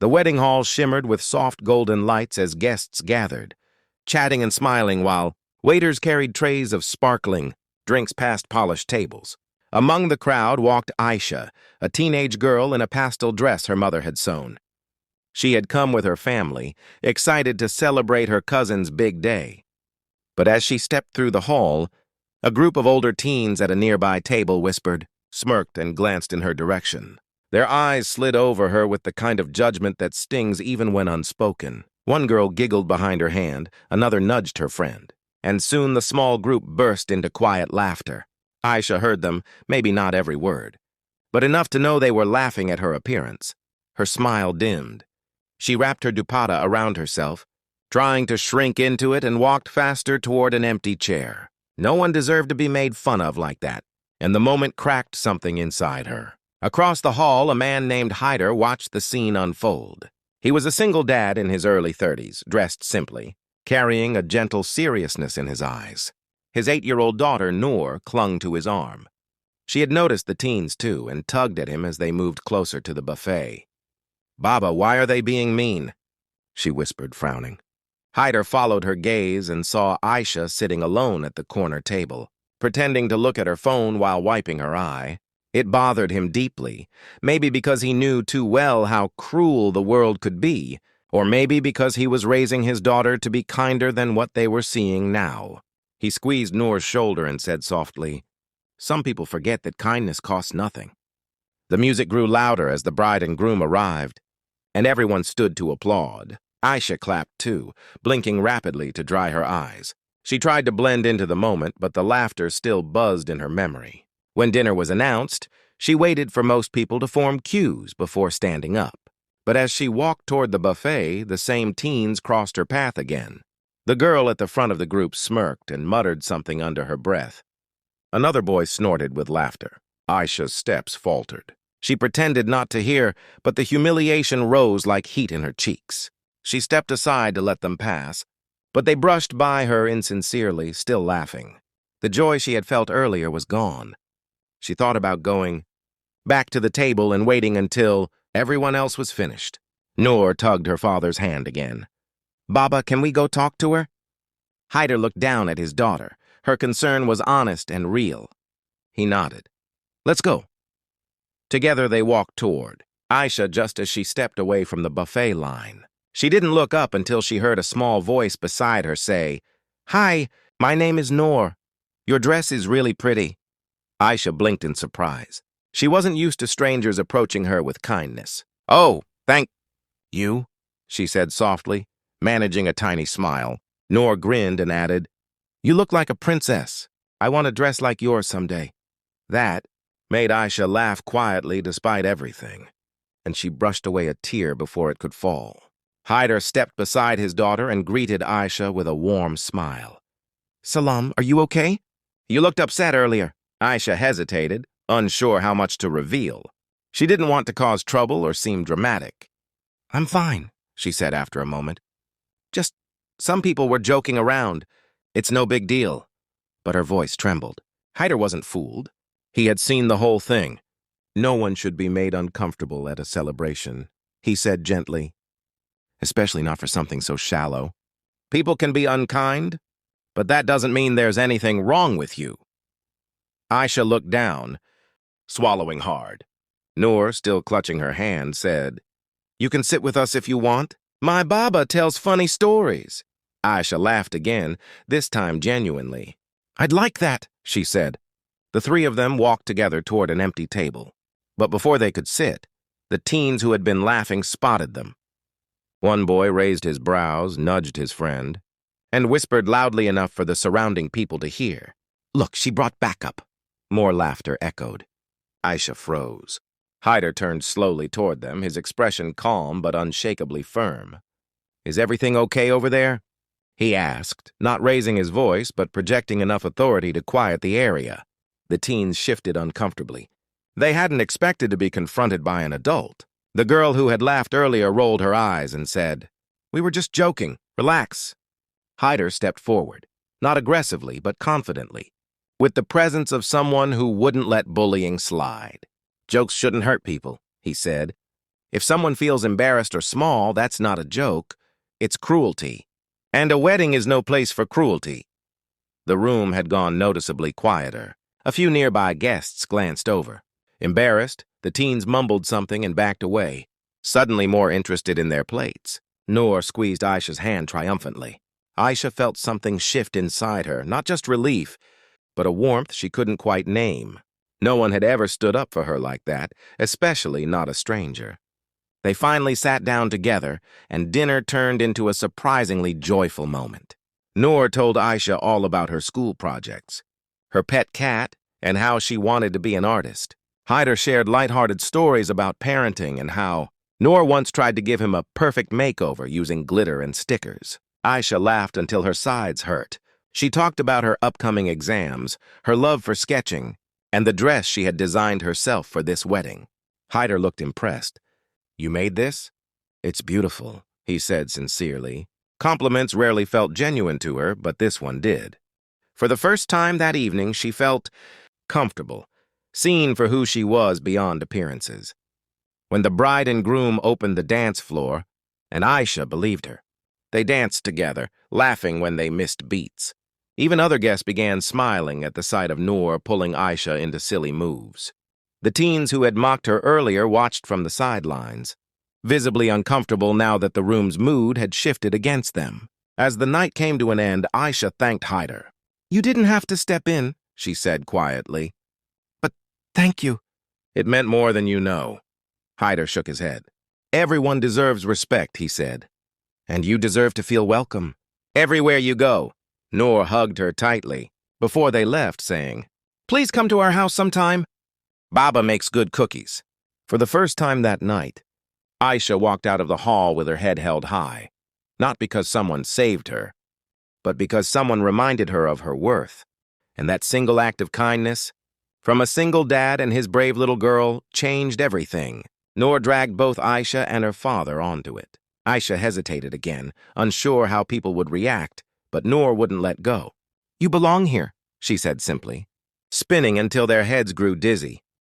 The wedding hall shimmered with soft golden lights as guests gathered, chatting and smiling while waiters carried trays of sparkling drinks past polished tables. Among the crowd walked Aisha, a teenage girl in a pastel dress her mother had sewn. She had come with her family, excited to celebrate her cousin's big day. But as she stepped through the hall, a group of older teens at a nearby table whispered, smirked, and glanced in her direction. Their eyes slid over her with the kind of judgment that stings even when unspoken. One girl giggled behind her hand, another nudged her friend, and soon the small group burst into quiet laughter. Aisha heard them, maybe not every word, but enough to know they were laughing at her appearance. Her smile dimmed. She wrapped her dupatta around herself, trying to shrink into it, and walked faster toward an empty chair. No one deserved to be made fun of like that, and the moment cracked something inside her. Across the hall, a man named Hyder watched the scene unfold. He was a single dad in his early 30s, dressed simply, carrying a gentle seriousness in his eyes. His 8-year-old daughter, Noor, clung to his arm. She had noticed the teens, too, and tugged at him as they moved closer to the buffet. "Baba, why are they being mean?" she whispered, frowning. Hyder followed her gaze and saw Aisha sitting alone at the corner table, pretending to look at her phone while wiping her eye. It bothered him deeply, maybe because he knew too well how cruel the world could be, or maybe because he was raising his daughter to be kinder than what they were seeing now. He squeezed Noor's shoulder and said softly, "Some people forget that kindness costs nothing." The music grew louder as the bride and groom arrived, and everyone stood to applaud. Aisha clapped too, blinking rapidly to dry her eyes. She tried to blend into the moment, but the laughter still buzzed in her memory. When dinner was announced, she waited for most people to form queues before standing up. But as she walked toward the buffet, the same teens crossed her path again. The girl at the front of the group smirked and muttered something under her breath. Another boy snorted with laughter. Aisha's steps faltered. She pretended not to hear, but the humiliation rose like heat in her cheeks. She stepped aside to let them pass, but they brushed by her insincerely, still laughing. The joy she had felt earlier was gone. She thought about going back to the table and waiting until everyone else was finished. Noor tugged her father's hand again. "Baba, can we go talk to her?" Hyder looked down at his daughter. Her concern was honest and real. He nodded. "Let's go." Together they walked toward Aisha just as she stepped away from the buffet line. She didn't look up until she heard a small voice beside her say, "Hi, my name is Noor. Your dress is really pretty." Aisha blinked in surprise. She wasn't used to strangers approaching her with kindness. "Oh, thank you," she said softly, managing a tiny smile. Noor grinned and added, "You look like a princess. I want a dress like yours someday." That made Aisha laugh quietly despite everything, and she brushed away a tear before it could fall. Hyder stepped beside his daughter and greeted Aisha with a warm smile. "Salam, are you okay? You looked upset earlier." Aisha hesitated, unsure how much to reveal. She didn't want to cause trouble or seem dramatic. "I'm fine," she said after a moment. "Just some people were joking around. It's no big deal." But her voice trembled. Hyder wasn't fooled. He had seen the whole thing. "No one should be made uncomfortable at a celebration," he said gently. "Especially not for something so shallow. People can be unkind, but that doesn't mean there's anything wrong with you." Aisha looked down, swallowing hard. Noor, still clutching her hand, said, "You can sit with us if you want. My Baba tells funny stories." Aisha laughed again, this time genuinely. "I'd like that," she said. The three of them walked together toward an empty table. But before they could sit, the teens who had been laughing spotted them. One boy raised his brows, nudged his friend, and whispered loudly enough for the surrounding people to hear. "Look, she brought backup." More laughter echoed. Aisha froze. Hyder turned slowly toward them, his expression calm but unshakably firm. "Is everything okay over there?" he asked, not raising his voice but projecting enough authority to quiet the area. The teens shifted uncomfortably. They hadn't expected to be confronted by an adult. The girl who had laughed earlier rolled her eyes and said, "We were just joking. Relax." Hyder stepped forward, not aggressively but confidently, with the presence of someone who wouldn't let bullying slide. "Jokes shouldn't hurt people," he said. If someone feels embarrassed or small, that's not a joke. It's cruelty. And a wedding is no place for cruelty. The room had gone noticeably quieter. A few nearby guests glanced over. Embarrassed, the teens mumbled something and backed away, suddenly more interested in their plates. Noor squeezed Aisha's hand triumphantly. Aisha felt something shift inside her, not just relief, but a warmth she couldn't quite name. No one had ever stood up for her like that, especially not a stranger. They finally sat down together, and dinner turned into a surprisingly joyful moment. Noor told Aisha all about her school projects, her pet cat, and how she wanted to be an artist. Hyder shared lighthearted stories about parenting and how Noor once tried to give him a perfect makeover using glitter and stickers. Aisha laughed until her sides hurt. She talked about her upcoming exams, her love for sketching, and the dress she had designed herself for this wedding. Hyder looked impressed. "You made this?" "It's beautiful," he said sincerely. Compliments rarely felt genuine to her, but this one did. For the first time that evening, she felt comfortable, seen for who she was beyond appearances. When the bride and groom opened the dance floor, and Aisha believed her, they danced together, laughing when they missed beats. Even other guests began smiling at the sight of Noor pulling Aisha into silly moves. The teens who had mocked her earlier watched from the sidelines, visibly uncomfortable now that the room's mood had shifted against them. As the night came to an end, Aisha thanked Hyder. "You didn't have to step in," she said quietly. "But thank you." "It meant more than you know." Hyder shook his head. "Everyone deserves respect," he said. "And you deserve to feel welcome. Everywhere you go." Noor hugged her tightly before they left, saying, "Please come to our house sometime. Baba makes good cookies." For the first time that night, Aisha walked out of the hall with her head held high, not because someone saved her, but because someone reminded her of her worth. And that single act of kindness, from a single dad and his brave little girl, changed everything. Noor dragged both Aisha and her father onto it. Aisha hesitated again, unsure how people would react, but Noor wouldn't let go. "You belong here," she said simply, spinning until their heads grew dizzy.